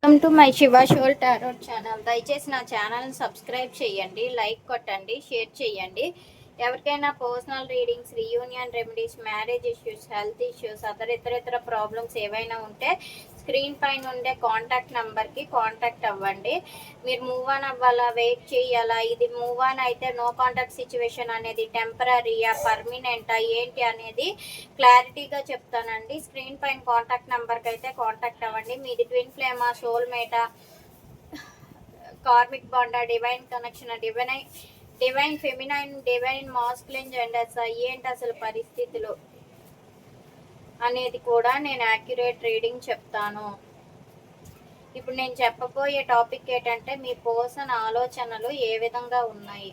Welcome to my Shiva shawl tarot channel. దయచేసి నా ఛానల్ని సబ్స్క్రైబ్ చేయండి, లైక్ కొట్టండి, షేర్ చేయండి. ఎవరికైనా personal readings, reunion remedies, marriage issues, health issues, ఇతర ప్రాబ్లమ్స్ ఏవైనా ఉంటే స్క్రీన్ పైన ఉండే కాంటాక్ట్ నెంబర్కి కాంటాక్ట్ అవ్వండి. మీరు మూవ్ ఆన్ అవ్వాలా, వెయిట్ చేయాలా, ఇది మూవ్ ఆన్ అయితే నో కాంటాక్ట్ సిచ్యువేషన్ అనేది టెంపరీయా, పర్మనెంటా ఏంటి అనేది క్లారిటీగా చెప్తానండి. స్క్రీన్ పైన కాంటాక్ట్ నెంబర్కి అయితే కాంటాక్ట్ అవ్వండి. మీది ట్విన్ ఫ్లేమా, సోల్మేటా, కార్మిక్ బాండా, divine connection, divine feminine, divine masculine genders ఏంటి అసలు పరిస్థితులు అనేది కూడా నేను యాక్యురేట్ రీడింగ్ చెప్తాను. ఇప్పుడు నేను చెప్పబోయే టాపిక్ ఏంటంటే మీ పర్సన్ ఆలోచనలు ఏ విధంగా ఉన్నాయి.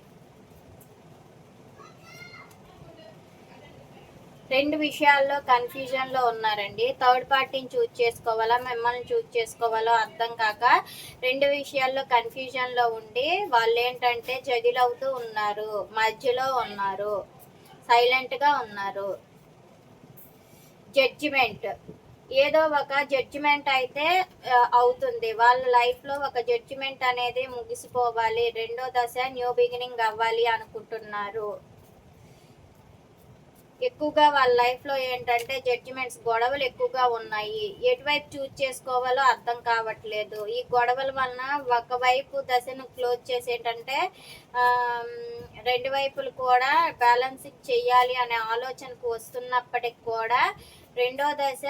రెండు విషయాల్లో కన్ఫ్యూజన్లో ఉన్నారండి. థర్డ్ పార్టీని చూజ్ చేసుకోవాలా, మిమ్మల్ని చూజ్ చేసుకోవాలో అర్థం కాక రెండు విషయాల్లో కన్ఫ్యూజన్లో ఉండి వాళ్ళు ఏంటంటే జగిలవుతూ ఉన్నారు, మధ్యలో ఉన్నారు, సైలెంట్గా ఉన్నారు. జడ్జిమెంట్, ఏదో ఒక జడ్జిమెంట్ అయితే అవుతుంది వాళ్ళ లైఫ్లో. ఒక జడ్జిమెంట్ అనేది ముగిసిపోవాలి, రెండో దశ న్యూ బిగినింగ్ అవ్వాలి అనుకుంటున్నారు. ఎక్కువగా వాళ్ళ లైఫ్లో ఏంటంటే జడ్జిమెంట్స్, గొడవలు ఎక్కువగా ఉన్నాయి. ఎటువైపు చూజ్ చేసుకోవాలో అర్థం కావట్లేదు. ఈ గొడవల వలన ఒకవైపు దశను క్లోజ్ చేసి ఏంటంటే రెండు వైపులు కూడా బ్యాలెన్సింగ్ చేయాలి అనే ఆలోచనకు వస్తున్నప్పటికి కూడా రెండో దశ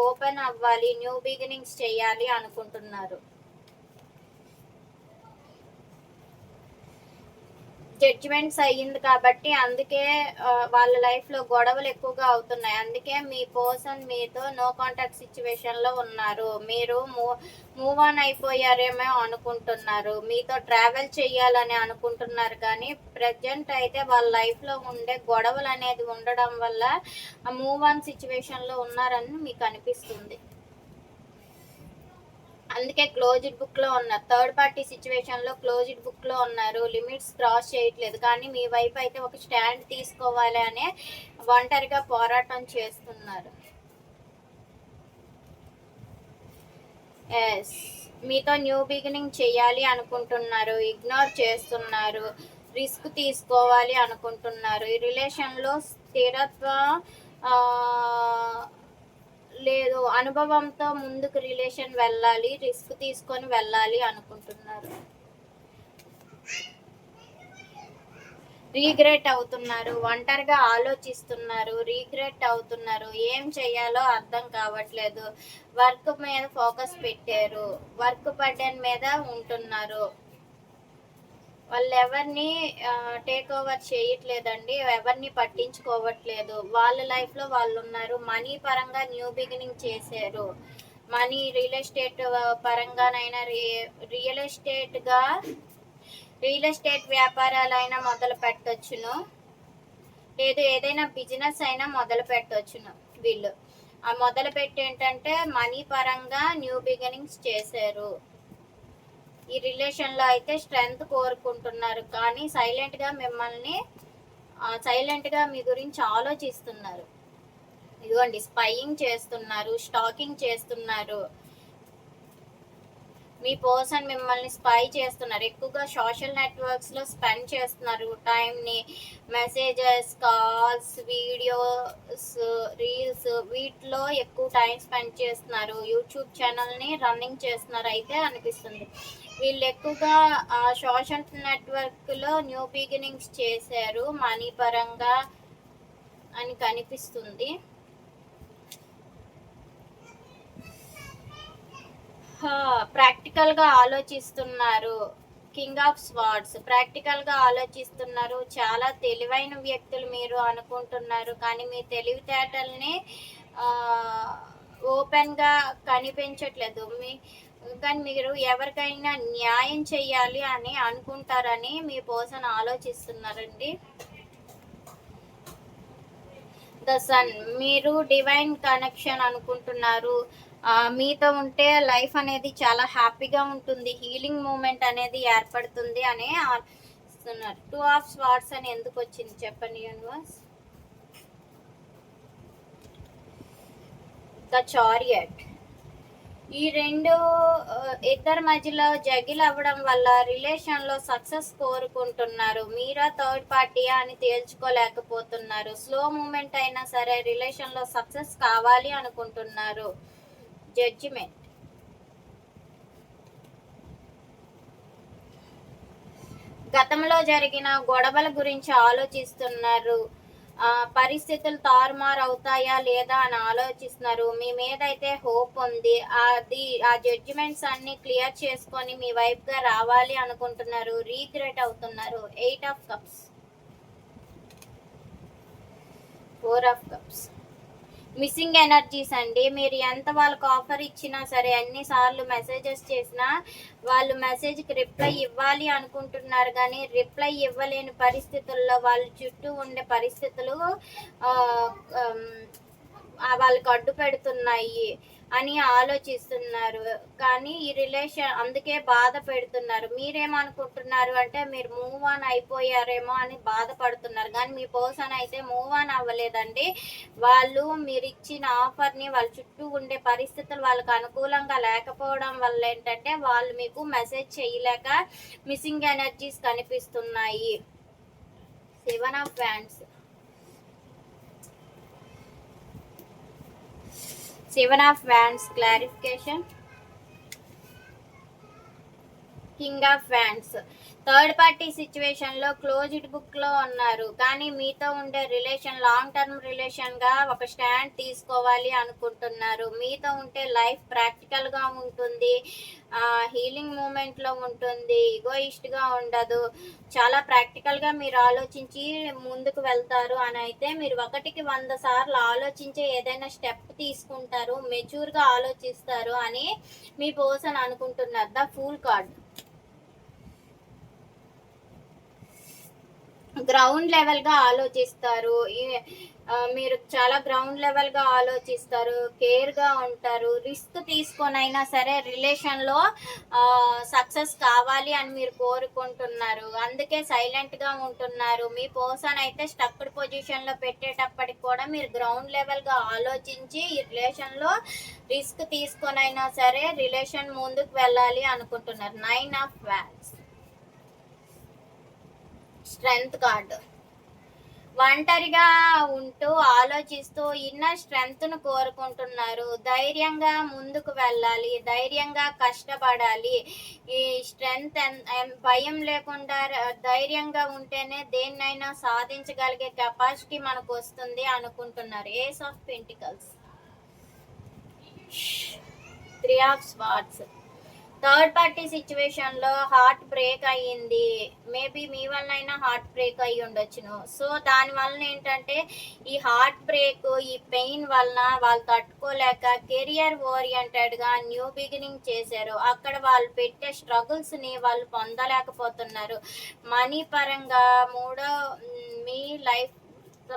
ఓపెన్ అవ్వాలి, న్యూ బిగినింగ్స్ చేయాలి అనుకుంటున్నారు. జడ్జిమెంట్స్ అయ్యింది కాబట్టి అందుకే వాళ్ళ లైఫ్లో గొడవలు ఎక్కువగా అవుతున్నాయి. అందుకే మీ పర్సన్ మీతో నో కాంటాక్ట్ సిచ్యువేషన్లో ఉన్నారు. మీరు మూవ్ ఆన్ అయిపోయారేమో అనుకుంటున్నారు, మీతో ట్రావెల్ చేయాలని అనుకుంటున్నారు. కానీ ప్రజెంట్ అయితే వాళ్ళ లైఫ్లో ఉండే గొడవలు అనేది ఉండడం వల్ల మూవ్ ఆన్ సిచ్యువేషన్లో ఉన్నారని మీకు అనిపిస్తుంది. అందుకే క్లోజ్డ్ బుక్లో ఉన్నారు. థర్డ్ పార్టీ సిచ్యువేషన్లో క్లోజ్డ్ బుక్లో ఉన్నారు. లిమిట్స్ క్రాస్ చేయట్లేదు. కానీ మీ వైపు అయితే ఒక స్టాండ్ తీసుకోవాలి అనే ఒంటరిగా పోరాటం చేస్తున్నారు. ఎస్, మీతో న్యూ బిగినింగ్ చేయాలి అనుకుంటున్నారు, ఇగ్నోర్ చేస్తున్నారు, రిస్క్ తీసుకోవాలి అనుకుంటున్నారు. ఈ రిలేషన్లో స్థిరత్వం లేదు, అనుభవంతో ముందుకు రిలేషన్ వెళ్ళాలి, రిస్క్ తీసుకొని వెళ్ళాలి అనుకుంటున్నారు. రీగ్రెట్ అవుతున్నారు, ఒంటరిగా ఆలోచిస్తున్నారు, రీగ్రెట్ అవుతున్నారు, ఏం చేయాలో అర్థం కావట్లేదు. వర్క్ మీద ఫోకస్ పెట్టారు, వర్క్ బర్డెన్ మీద ఉంటున్నారు. వాళ్ళు ఎవరిని టేక్ ఓవర్ చేయట్లేదండి, ఎవరిని పట్టించుకోవట్లేదు. వాళ్ళ లైఫ్లో వాళ్ళు ఉన్నారు. మనీ పరంగా న్యూ బిగినింగ్ చేశారు. మనీ, రియల్ ఎస్టేట్ పరంగానైనా, రియల్ ఎస్టేట్ వ్యాపారాలైనా మొదలు పెట్టొచ్చును, లేదు ఏదైనా బిజినెస్ అయినా మొదలు పెట్టొచ్చును. వీళ్ళు మొదలు పెట్టి ఏంటంటే మనీ పరంగా న్యూ బిగినింగ్స్ చేశారు. ఈ రిలేషన్లో అయితే స్ట్రెంగ్త్ కోరుకుంటున్నారు. కానీ సైలెంట్గా మీ గురించి ఆలోచిస్తున్నారు. ఇదిగోండి, స్పైయింగ్ చేస్తున్నారు, స్టాకింగ్ చేస్తున్నారు. మీ పర్సన్ మిమ్మల్ని స్పై చేస్తున్నారు. ఎక్కువగా సోషల్ నెట్వర్క్స్లో స్పెండ్ చేస్తున్నారు టైంని. మెసేజెస్, కాల్స్, వీడియోస్, రీల్స్ వీటిలో ఎక్కువ టైం స్పెండ్ చేస్తున్నారు. యూట్యూబ్ ఛానల్ని రన్నింగ్ చేస్తున్నారు అయితే అనిపిస్తుంది. వీళ్ళు ఎక్కువగా సోషల్ నెట్వర్క్లో న్యూ బిగినింగ్స్ చేశారు మనీ పరంగా అని కనిపిస్తుంది. ప్రాక్టికల్గా ఆలోచిస్తున్నారు. కింగ్ ఆఫ్ స్వార్డ్స్, ప్రాక్టికల్గా ఆలోచిస్తున్నారు. చాలా తెలివైన వ్యక్తులు మీరు అనుకుంటున్నారు. కానీ మీ తెలివితేటల్ని ఓపెన్గా కనిపించట్లేదు. కానీ మీరు ఎవరికైనా న్యాయం చేయాలి అని అనుకుంటారని మీ పర్సన్ ఆలోచిస్తున్నారండి. ద సన్, మీరు డివైన్ కనెక్షన్ అనుకుంటున్నారు. మీతో ఉంటే లైఫ్ అనేది చాలా హ్యాపీగా ఉంటుంది, హీలింగ్ మూమెంట్ అనేది ఏర్పడుతుంది అని ఆలోచిస్తున్నారు. 2 ఆఫ్ స్వార్డ్స్ అని ఎందుకు వచ్చింది చెప్పండి యూనివర్స్. ద చారియట్, ఈ రెండు ఇద్దరి మధ్యలో జగిల్ అవ్వడం వల్ల రిలేషన్లో సక్సెస్ కోరుకుంటున్నారు. మీరా థర్డ్ పార్టీయా అని తేల్చుకోలేకపోతున్నారు. స్లో మూమెంట్ అయినా సరే రిలేషన్లో సక్సెస్ కావాలి అనుకుంటున్నారు. జడ్జిమెంట్. గతంలో జరిగిన గొడవల గురించి ఆలోచిస్తున్నారు. పరిస్థితులు తారుమారు అవుతాయా లేదా అని ఆలోచిస్తున్నారు. మీ మీద అయితే హోప్ ఉంది. ఆ జడ్జిమెంట్స్ అన్ని క్లియర్ చేసుకొని మీ వైపుగా రావాలి అనుకుంటున్నారు. రీగ్రెట్ అవుతున్నారు. 8 of cups, 4 of cups. Missing energies అండి. మీరు ఎంత వాళ్ళకు ఆఫర్ ఇచ్చినా సరే, ఎన్నిసార్లు మెసేజెస్ చేసినా వాళ్ళు మెసేజ్కి రిప్లై ఇవ్వాలి అనుకుంటున్నారు కానీ రిప్లై ఇవ్వలేని పరిస్థితుల్లో వాళ్ళ చుట్టూ ఉండే పరిస్థితులు వాళ్ళకి అడ్డు పెడుతున్నాయి అని ఆలోచిస్తున్నారు. కానీ ఈ రిలేషన్ అందుకే బాధ పెడుతున్నారు. మీరేమనుకుంటున్నారు అంటే మీరు మూవ్ ఆన్ అయిపోయారేమో అని బాధపడుతున్నారు. కానీ మీ పర్సన్ అయితే మూవ్ ఆన్ అవ్వలేదండి. వాళ్ళు మీరు ఇచ్చిన ఆఫర్ని వాళ్ళ చుట్టూ ఉండే పరిస్థితులు వాళ్ళకి అనుకూలంగా లేకపోవడం వల్ల ఏంటంటే వాళ్ళు మీకు మెసేజ్ చేయలేక మిస్సింగ్ ఎనర్జీస్ కనిపిస్తున్నాయి. 7 of wands, 7 of wands clarification. King of wands. Third party సిచ్యువేషన్లో క్లోజ్డ్ బుక్లో ఉన్నారు. కానీ మీతో ఉండే రిలేషన్ లాంగ్ టర్మ్ రిలేషన్గా ఒక స్టాండ్ తీసుకోవాలి అనుకుంటున్నారు. మీతో ఉంటే లైఫ్ ప్రాక్టికల్గా ఉంటుంది, హీలింగ్ మూమెంట్లో ఉంటుంది, ఈగోయిస్ట్గా ఉండదు. చాలా ప్రాక్టికల్గా మీరు ఆలోచించి ముందుకు వెళ్తారు అని అయితే మీరు 1కి 100 సార్లు ఆలోచించే ఏదైనా స్టెప్ తీసుకుంటారు, మెచ్యూర్గా ఆలోచిస్తారు అని మీ పర్సన్ అనుకుంటున్నారు. The fool card. గ్రౌండ్ లెవెల్గా ఆలోచిస్తారు. మీరు చాలా గ్రౌండ్ లెవెల్గా ఆలోచిస్తారు, కేర్గా ఉంటారు. రిస్క్ తీసుకొనైనా సరే రిలేషన్లో సక్సెస్ కావాలి అని మీరు కోరుకుంటున్నారు. అందుకే సైలెంట్గా ఉంటున్నారు. మీ పర్సన్ అయితే స్టక్డ్ పొజిషన్లో పెట్టేటప్పటికి కూడా మీరు గ్రౌండ్ లెవెల్గా ఆలోచించి ఈ రిలేషన్లో రిస్క్ తీసుకొనైనా సరే రిలేషన్ ముందుకు వెళ్ళాలి అనుకుంటున్నారు. 9 ఆఫ్ వ్యాండ్స్, స్ట్రెంగ్త్ కార్డు. ఒంటరిగా ఉంటూ ఆలోచిస్తూ ఇన్నర్ స్ట్రెంగ్త్ను కోరుకుంటున్నారు. ధైర్యంగా ముందుకు వెళ్ళాలి, ధైర్యంగా కష్టపడాలి. ఈ స్ట్రెంగ్త్ భయం లేకుండా ధైర్యంగా ఉంటేనే దేన్నైనా సాధించగలిగే కెపాసిటీ మనకు వస్తుంది అనుకుంటున్నారు. Ace of pentacles, 3 of swords. Third party సిచ్యువేషన్లో హార్ట్ బ్రేక్ అయ్యింది. మేబీ మీ వల్లనైనా హార్ట్ బ్రేక్ అయ్యి ఉండొచ్చును. సో దానివల్ల ఏంటంటే ఈ హార్ట్ బ్రేక్, ఈ పెయిన్ వలన వాళ్ళు తట్టుకోలేక కెరియర్ ఓరియంటెడ్గా న్యూ బిగినింగ్ చేశారు. అక్కడ వాళ్ళు పెట్టే స్ట్రగుల్స్ని వాళ్ళు పొందలేకపోతున్నారు. మనీ పరంగా మీ లైఫ్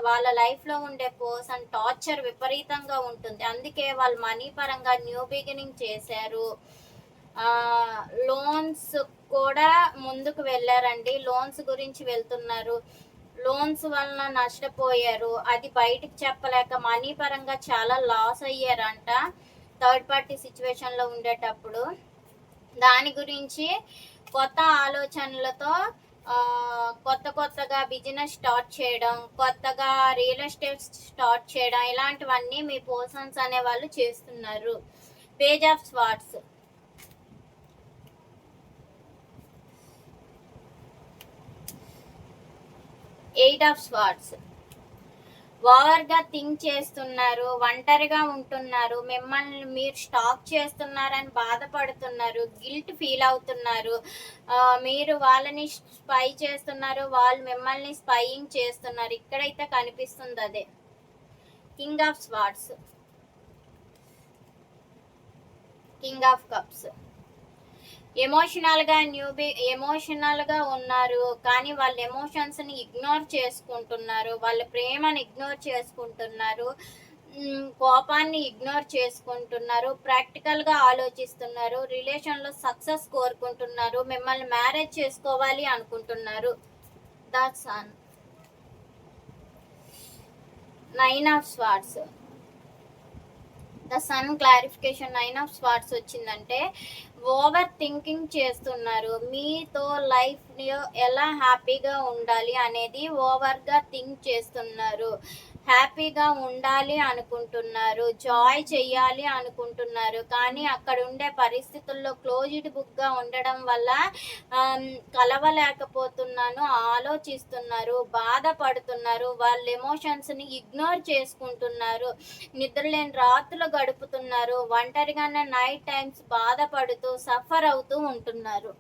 వాళ్ళ లైఫ్లో ఉండే పర్సన్ టార్చర్ విపరీతంగా ఉంటుంది. అందుకే వాళ్ళు మనీ పరంగా న్యూ బిగినింగ్ చేశారు. లోన్స్ కూడా ముందుకు వెళ్ళారండి. లోన్స్ గురించి వెళ్తున్నారు. లోన్స్ వలన నష్టపోయారు. అది బయటకు చెప్పలేక మనీ పరంగా చాలా లాస్ అయ్యారంట థర్డ్ పార్టీ సిచ్యువేషన్లో ఉండేటప్పుడు. దాని గురించి కొత్త ఆలోచనలతో కొత్తగా బిజినెస్ స్టార్ట్ చేయడం, కొత్తగా రియల్ ఎస్టేట్ స్టార్ట్ చేయడం, ఇలాంటివన్నీ మీ పర్సన్స్ అనేవాళ్ళు చేస్తున్నారు. Page of swords, 8 of swords. ఓవర్గా థింక్ చేస్తున్నారు, ఒంటరిగా ఉంటున్నారు, మిమ్మల్ని మీరు స్టాక్ చేస్తున్నారని బాధపడుతున్నారు, గిల్ట్ ఫీల్ అవుతున్నారు. మీరు వాళ్ళని స్పై చేస్తున్నారు, వాళ్ళు మిమ్మల్ని స్పైయింగ్ చేస్తున్నారు. ఇక్కడైతే కనిపిస్తుంది అదే. King of swords, king of cups. ఎమోషనల్గా ఉన్నారు కానీ వాళ్ళ ఎమోషన్స్ని ఇగ్నోర్ చేసుకుంటున్నారు, వాళ్ళ ప్రేమని ఇగ్నోర్ చేసుకుంటున్నారు, కోపాన్ని ఇగ్నోర్ చేసుకుంటున్నారు, ప్రాక్టికల్గా ఆలోచిస్తున్నారు, రిలేషన్లో సక్సెస్ కోరుకుంటున్నారు, మిమ్మల్ని మ్యారేజ్ చేసుకోవాలి అనుకుంటున్నారు. That's on. 9 of swords. The sun clarification 9 of swords వచ్చిందంటే ఓవర్ థింకింగ్ చేస్తున్నారు. మీతో లైఫ్‌లో ఎలా హ్యాపీగా ఉండాలి అనేది ఓవర్‌గా థింక్ చేస్తున్నారు. హ్యాపీగా ఉండాలి అనుకుంటున్నారు, జాయ్ చెయ్యాలి అనుకుంటున్నారు. కానీ అక్కడ ఉండే పరిస్థితుల్లో క్లోజ్డ్ బుక్గా ఉండడం వల్ల కలవలేకపోతున్నాను, ఆలోచిస్తున్నారు, బాధపడుతున్నారు, వాళ్ళ ఎమోషన్స్ని ఇగ్నోర్ చేసుకుంటున్నారు, నిద్రలేని రాత్రులు గడుపుతున్నారు, ఒంటరిగానే నైట్ టైమ్స్ బాధపడుతూ సఫర్ అవుతూ ఉంటున్నారు.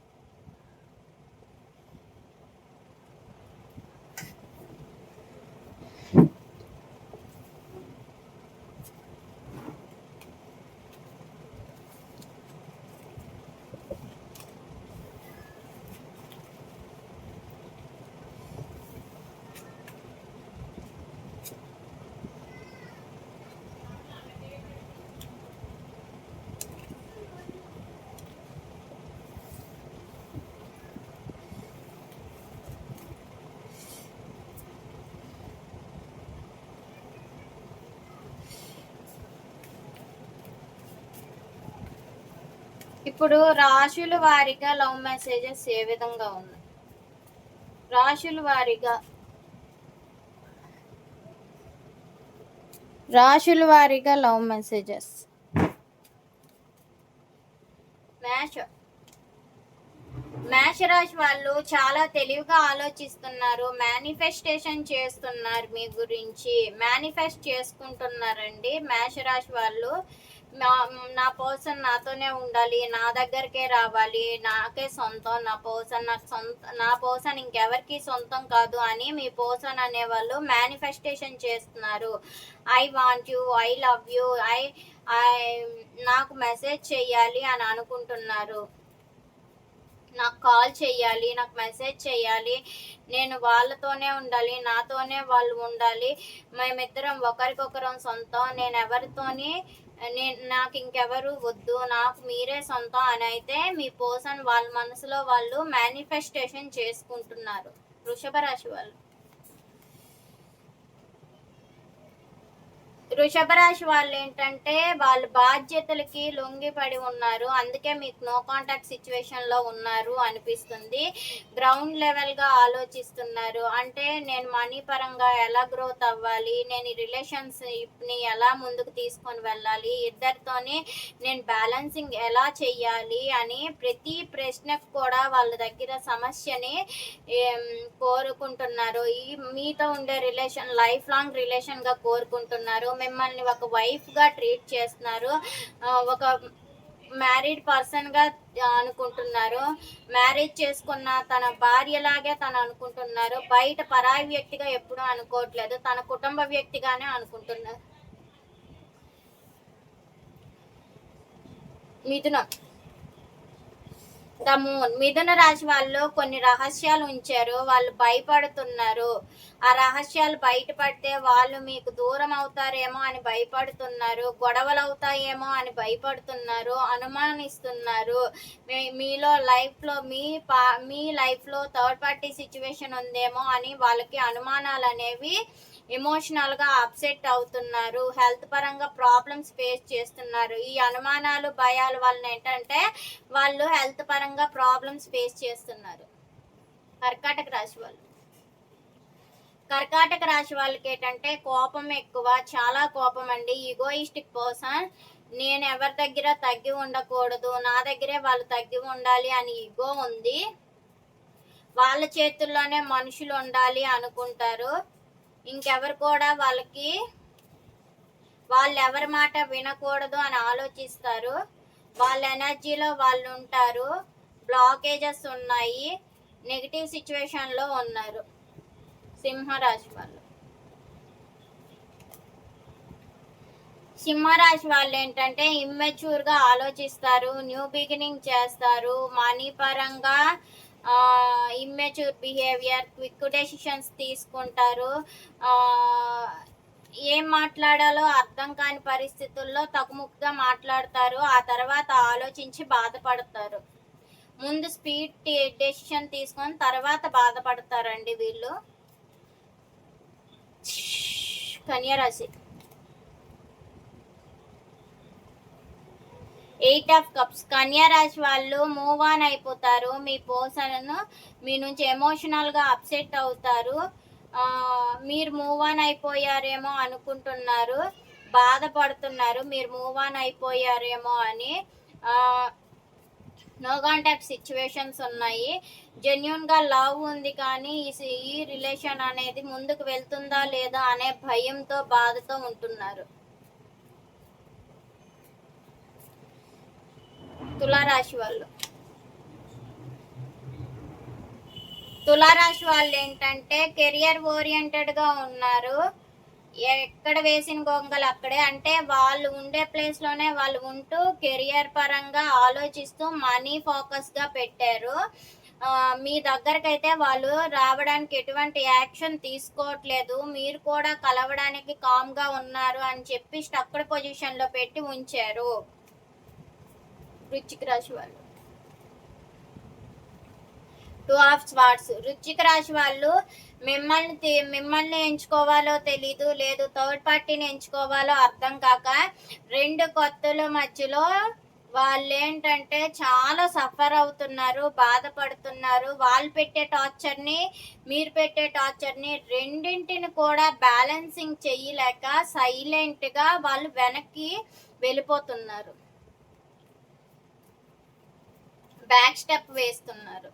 ఇప్పుడు రాశుల వారీగా లవ్ మెసేజెస్ ఏ విధంగా ఉన్నాయి? రాశుల వారీగా లవ్ మెసేజెస్. మేషరాశి వాళ్ళు చాలా తెలివిగా ఆలోచిస్తున్నారు, మేనిఫెస్టేషన్ చేస్తున్నారు, మీ గురించి మేనిఫెస్ట్ చేసుకుంటున్నారండి. మేషరాశి వాళ్ళు నా పర్సన్ నాతోనే ఉండాలి, నా దగ్గరికే రావాలి, నాకే సొంతం, నా పర్సన్ ఇంకెవరికి సొంతం కాదు అని మీ పర్సన్ అనేవాళ్ళు మేనిఫెస్టేషన్ చేస్తున్నారు. I want you, I love you, నాకు మెసేజ్ చెయ్యాలి అని అనుకుంటున్నారు. నాకు కాల్ చెయ్యాలి, నాకు మెసేజ్ చెయ్యాలి, నేను వాళ్ళతోనే ఉండాలి, నాతోనే వాళ్ళు ఉండాలి, మేమిద్దరం ఒకరికొకరం సొంతం, నాకు ఇంకెవరు వద్దు, నాకు మీరే సొంతం అని అయితే మీ పర్సన్ వాళ్ళ మనసులో వాళ్ళు మేనిఫెస్టేషన్ చేసుకుంటున్నారు. వృషభ రాశి వాళ్ళు ఏంటంటే వాళ్ళ బాధ్యతలకి లొంగిపడి ఉన్నారు, అందుకే మీకు నో కాంటాక్ట్ సిచ్యువేషన్లో ఉన్నారు అనిపిస్తుంది. గ్రౌండ్ లెవెల్గా ఆలోచిస్తున్నారు, అంటే నేను మనీ పరంగా ఎలా గ్రోత్ అవ్వాలి, నేను ఈ రిలేషన్షిప్ని ఎలా ముందుకు తీసుకొని వెళ్ళాలి, ఇద్దరితోనే నేను బ్యాలెన్సింగ్ ఎలా చెయ్యాలి అని ప్రతి ప్రశ్నకు కూడా వాళ్ళ దగ్గర సమస్యని కోరుకుంటున్నారు. మీతో ఉండే రిలేషన్ లైఫ్ లాంగ్ రిలేషన్గా కోరుకుంటున్నారు. మిమ్మల్ని ఒక వైఫ్గా ట్రీట్ చేస్తున్నారు, ఒక మ్యారీడ్ పర్సన్గా అనుకుంటున్నారు, మ్యారేజ్ చేసుకున్న తన భార్యలాగే తను అనుకుంటున్నారు, బయట పరాయి వ్యక్తిగా ఎప్పుడూ అనుకోవట్లేదు, తన కుటుంబ వ్యక్తిగానే అనుకుంటున్నారు. మిథున రాశి వాళ్ళు కొన్ని రహస్యాలు ఉంచారు, వాళ్ళు భయపడుతున్నారు. ఆ రహస్యాలు బయటపడితే వాళ్ళు మీకు దూరం అవుతారేమో అని భయపడుతున్నారు, గొడవలు అవుతాయేమో అని భయపడుతున్నారు, అనుమానిస్తున్నారు. మీలో లైఫ్లో మీ లైఫ్లో థర్డ్ పార్టీ సిచ్యువేషన్ ఉందేమో అని వాళ్ళకి అనుమానాలు అనేవి, ఎమోషనల్గా అప్సెట్ అవుతున్నారు, హెల్త్ పరంగా ప్రాబ్లమ్స్ ఫేస్ చేస్తున్నారు. ఈ అనుమానాలు భయాల వలన ఏంటంటే వాళ్ళు హెల్త్ పరంగా ప్రాబ్లమ్స్ ఫేస్ చేస్తున్నారు. కర్కాటక రాశి వాళ్ళకి ఏంటంటే కోపం ఎక్కువ, చాలా కోపం అండి. ఈగోయిస్టిక్ పర్సన్, నేను ఎవరి దగ్గర తగ్గి ఉండకూడదు, నా దగ్గరే వాళ్ళు తగ్గి ఉండాలి అని ఈగో ఉంది. వాళ్ళ చేతుల్లోనే మనుషులు ఉండాలి అనుకుంటారు. ఇంకెవరు కూడా వాళ్ళు ఎవరి మాట వినకూడదు అని ఆలోచిస్తారు. వాళ్ళ ఎనర్జీలో వాళ్ళు ఉంటారు, బ్లాకేజెస్ ఉన్నాయి, నెగిటివ్ సిచ్యువేషన్లో ఉన్నారు. సింహరాశి వాళ్ళు ఏంటంటే ఇమ్మెచ్యూర్గా ఆలోచిస్తారు, న్యూ బిగినింగ్ చేస్తారు, మనీ పరంగా ఇమ్మెచ్యూర్ బిహేవియర్, క్విక్ డెసిషన్స్ తీసుకుంటారు, ఏం మాట్లాడాలో అర్థం కాని పరిస్థితుల్లో తగుముఖగా మాట్లాడతారు, ఆ తర్వాత ఆలోచించి బాధపడతారు. ముందు స్పీడ్ డెసిషన్ తీసుకొని తర్వాత బాధపడతారండి వీళ్ళు. కన్యరాశి 8 of Cups కన్యా రాశి వాళ్ళు మూవ్ ఆన్ అయిపోతారు. మీ పర్సన్ మీ నుంచి ఎమోషనల్గా అప్సెట్ అవుతారు. మీరు మూవ్ ఆన్ అయిపోయారేమో అనుకుంటున్నారు, బాధపడుతున్నారు మీరు మూవ్ ఆన్ అయిపోయారేమో అని. నో కాంటాక్ట్ సిచ్యువేషన్స్ ఉన్నాయి. జెన్యున్గా లవ్ ఉంది, కానీ ఈ రిలేషన్ అనేది ముందుకు వెళ్తుందా లేదా అనే భయంతో బాధతో ఉంటున్నారు. తులారాశి వాళ్ళు ఏంటంటే కెరియర్ ఓరియంటెడ్గా ఉన్నారు. ఎక్కడ వేసిన గొంగలు అక్కడే, అంటే వాళ్ళు ఉండే ప్లేస్లోనే వాళ్ళు ఉంటూ కెరియర్ పరంగా ఆలోచిస్తూ మనీ ఫోకస్గా పెట్టారు. మీ దగ్గరకైతే వాళ్ళు రావడానికి ఎటువంటి యాక్షన్ తీసుకోవట్లేదు. మీరు కూడా కలవడానికి కామ్గా ఉన్నారు అని చెప్పి స్టక్డ్ పొజిషన్లో పెట్టి ఉంచారు. వృశ్చిక రాశి వాళ్ళు 2 of Swords. వృశ్చిక రాశి వాళ్ళు మిమ్మల్ని ఎంచుకోవాలో తెలీదు, లేదు థర్డ్ పార్టీని ఎంచుకోవాలో అర్థం కాక రెండు కొత్తల మధ్యలో వాళ్ళు ఏంటంటే చాలా సఫర్ అవుతున్నారు, బాధపడుతున్నారు. వాళ్ళు పెట్టే టార్చర్ని, మీరు పెట్టే టార్చర్ని రెండింటిని కూడా బ్యాలెన్సింగ్ చేయలేక సైలెంట్గా వాళ్ళు వెనక్కి వెళ్ళిపోతున్నారు, బ్యాక్ స్టెప్ వేస్తున్నారు.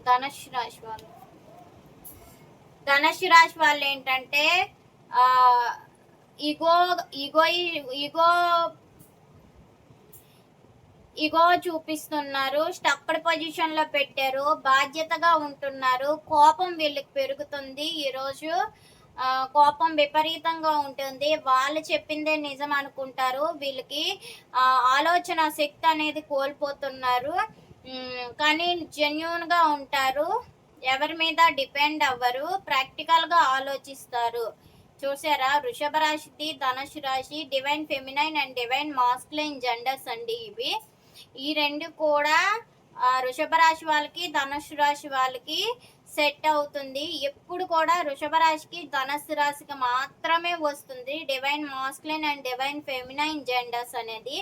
ధనుస్సు రాశి వాళ్ళు ఏంటంటే ఇగో చూపిస్తున్నారు, స్టక్డ్ పొజిషన్ లో పెట్టారు, బాధ్యతగా ఉంటున్నారు. కోపం వీళ్ళకి పెరుగుతుంది. ఈరోజు కోపం విపరీతంగా ఉంటుంది. వాళ్ళు చెప్పిందే నిజం అనుకుంటారు. వీళ్ళకి ఆలోచన శక్తి అనేది కోల్పోతున్నారు. కానీ జెన్యూన్గా ఉంటారు, ఎవరి మీద డిపెండ్ అవ్వరు, ప్రాక్టికల్గా ఆలోచిస్తారు. చూసారా, వృషభ రాశిది, ధనుసు రాశి divine feminine and divine masculine genders అండి ఇవి. ఈ రెండు కూడా వృషభ రాశి వాళ్ళకి, ధనుసు రాశి వాళ్ళకి సెట్ అవుతుంది. ఎప్పుడు కూడా వృషభ రాశికి, ధనుసు రాశికి మాత్రమే వస్తుంది divine masculine and divine feminine genders అనేది.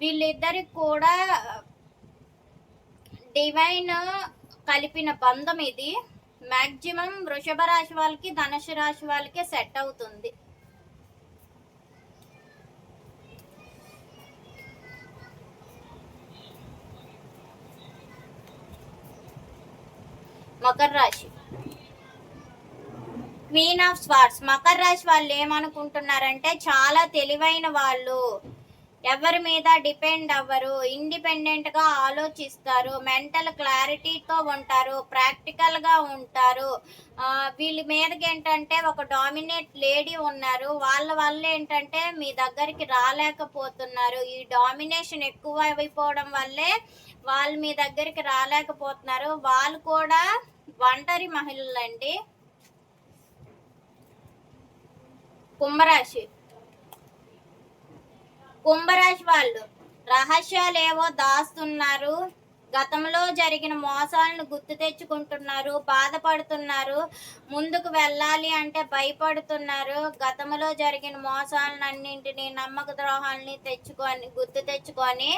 వీళ్ళిద్దరికి కూడా డివైన్ కలిపిన బంధం ఇది. మ్యాక్సిమం వృషభ రాశి వాళ్ళకి, ధనుసు రాశి వాళ్ళకి సెట్ అవుతుంది. మకర రాశి, క్వీన్ ఆఫ్ స్వార్డ్స్. మకర రాశి వాళ్ళు ఏమనుకుంటున్నారంటే చాలా తెలివైన వాళ్ళు, ఎవరి మీద డిపెండ్ అవ్వరు, ఇండిపెండెంట్గా ఆలోచిస్తారు, మెంటల్ క్లారిటీతో ఉంటారు, ప్రాక్టికల్గా ఉంటారు. వీళ్ళ మీదకి ఏంటంటే ఒక డామినేట్ లేడీ ఉన్నారు, వాళ్ళ వల్ల ఏంటంటే మీ దగ్గరికి రాలేకపోతున్నారు. ఈ డామినేషన్ ఎక్కువ అయిపోవడం వల్లే వాళ్ళు మీ దగ్గరికి రాలేకపోతున్నారు. వాళ్ళు కూడా ఒంటరి మహిళలండి. కుంభరాశి వాళ్ళు రహస్యాలు ఏవో దాస్తున్నారు, గతంలో జరిగిన మోసాలను గుర్తు తెచ్చుకుంటున్నారు, బాధపడుతున్నారు, ముందుకు వెళ్ళాలి అంటే భయపడుతున్నారు. గతంలో జరిగిన మోసాలన్నింటినీ, నమ్మక ద్రోహాలని గుర్తు తెచ్చుకొని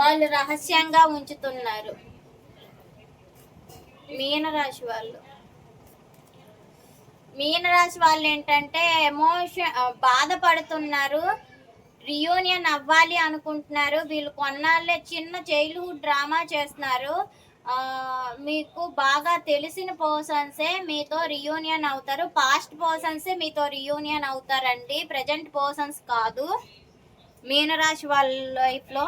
వాళ్ళు రహస్యంగా ఉంచుతున్నారు. మీనరాశి వాళ్ళు ఏంటంటే బాధపడుతున్నారు, రియూనియన్ అవ్వాలి అనుకుంటున్నారు. వీళ్ళు కొన్నాళ్ళే చిన్న చైల్డ్హుడ్ డ్రామా చేస్తున్నారు. మీకు బాగా తెలిసిన పర్సన్సే మీతో రియూనియన్ అవుతారు, పాస్ట్ పర్సన్సే మీతో రియూనియన్ అవుతారండి, ప్రజెంట్ పర్సన్స్ కాదు. మీనరాశి వాళ్ళ లైఫ్లో